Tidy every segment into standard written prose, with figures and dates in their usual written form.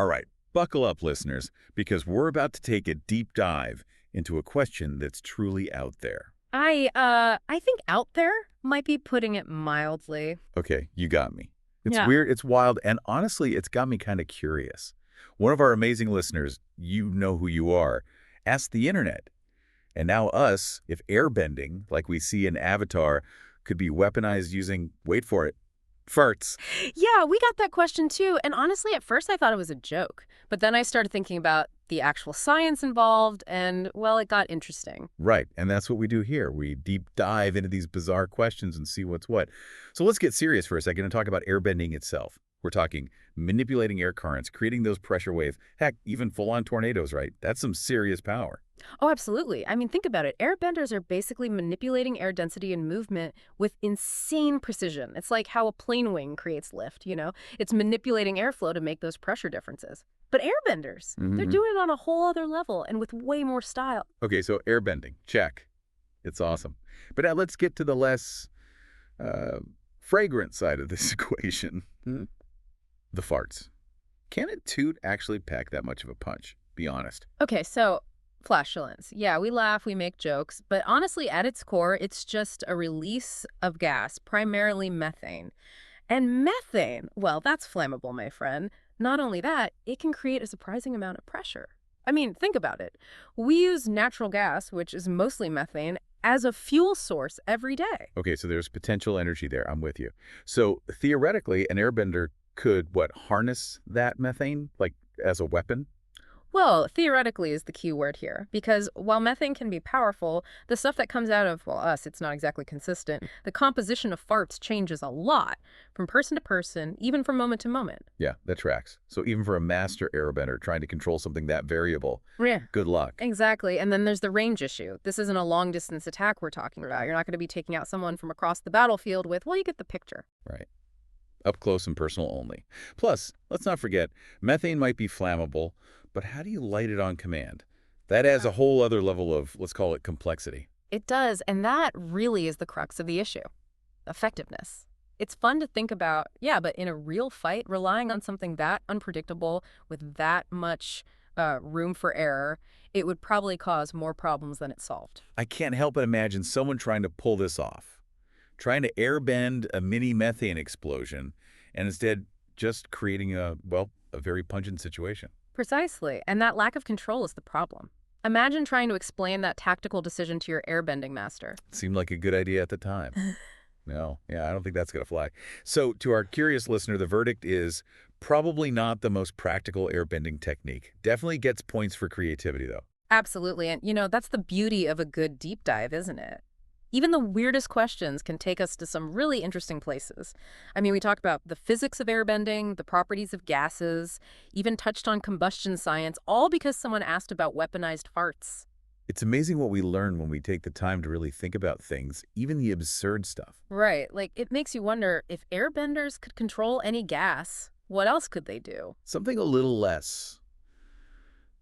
All right, buckle up, listeners, because we're about to take a deep dive into a question that's truly out there. I think out there might be putting it mildly. Okay, you got me. It's Yeah. weird, it's wild, and honestly, it's got me kind of curious. One of our amazing listeners, you know who you are, asked the internet, and now us, if airbending, like we see in Avatar, could be weaponized using, wait for it, farts. Yeah, we got that question too. And honestly, at first I thought it was a joke. But then I started thinking about the actual science involved, and, well, it got interesting. Right, and that's what we do here. We deep dive into these bizarre questions and see what's what. So let's get serious for a second and talk about airbending itself. We're talking manipulating air currents, creating those pressure waves, heck, even full-on tornadoes, right? That's some serious power. Oh, absolutely. I mean, think about it. Airbenders are basically manipulating air density and movement with insane precision. It's like how a plane wing creates lift, you know? It's manipulating airflow to make those pressure differences. But airbenders, they're Hmm. doing it on a whole other level and with way more style. Okay, so airbending, check. It's awesome. But now let's get to the less uh, fragrant side of this equation. The farts. Can a toot actually pack that much of a punch? Be honest. Okay, so flatulence. Yeah, we laugh, we make jokes, but honestly, at its core, it's just a release of gas, primarily methane. And methane, well, that's flammable, my friend. Not only that, it can create a surprising amount of pressure. I mean, think about it. We use natural gas, which is mostly methane, as a fuel source every day. Okay, so there's potential energy there. I'm with you. So theoretically, an airbender could, what, harness that methane, like as a weapon? Well, theoretically is the key word here, because while methane can be powerful, the stuff that comes out of, well, us, it's not exactly consistent. The composition of farts changes a lot from person to person, even from moment to moment. Yeah, that tracks. So even for a master airbender trying to control something that variable, Yeah. good luck. Exactly. And then there's the range issue. This isn't a long distance attack we're talking about. You're not going to be taking out someone from across the battlefield with, well, you get the picture. Right. Up close and personal only. Plus, let's not forget, methane might be flammable, but how do you light it on command? That adds a whole other level of, let's call it complexity. It does. And that really is the crux of the issue. Effectiveness. It's fun to think about, yeah, but in a real fight, relying on something that unpredictable with that much room for error, it would probably cause more problems than it solved. I can't help but imagine someone trying to pull this off, trying to airbend a mini methane explosion, and instead just creating a, well, a very pungent situation. Precisely. And that lack of control is the problem. Imagine trying to explain that tactical decision to your airbending master. Seemed like a good idea at the time. No, yeah, I don't think that's going to fly. So to our curious listener, the verdict is probably not the most practical airbending technique. Definitely gets points for creativity, though. Absolutely. And, that's the beauty of a good deep dive, isn't it? Even the weirdest questions can take us to some really interesting places. I mean, we talked about the physics of airbending, the properties of gases, even touched on combustion science, all because someone asked about weaponized farts. It's amazing what we learn when we take the time to really think about things, even the absurd stuff. Right. Like, it makes you wonder if airbenders could control any gas, what else could they do? Something a little less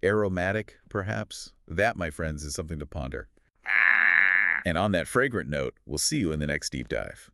aromatic, perhaps. That, my friends, is something to ponder. And on that fragrant note, we'll see you in the next deep dive.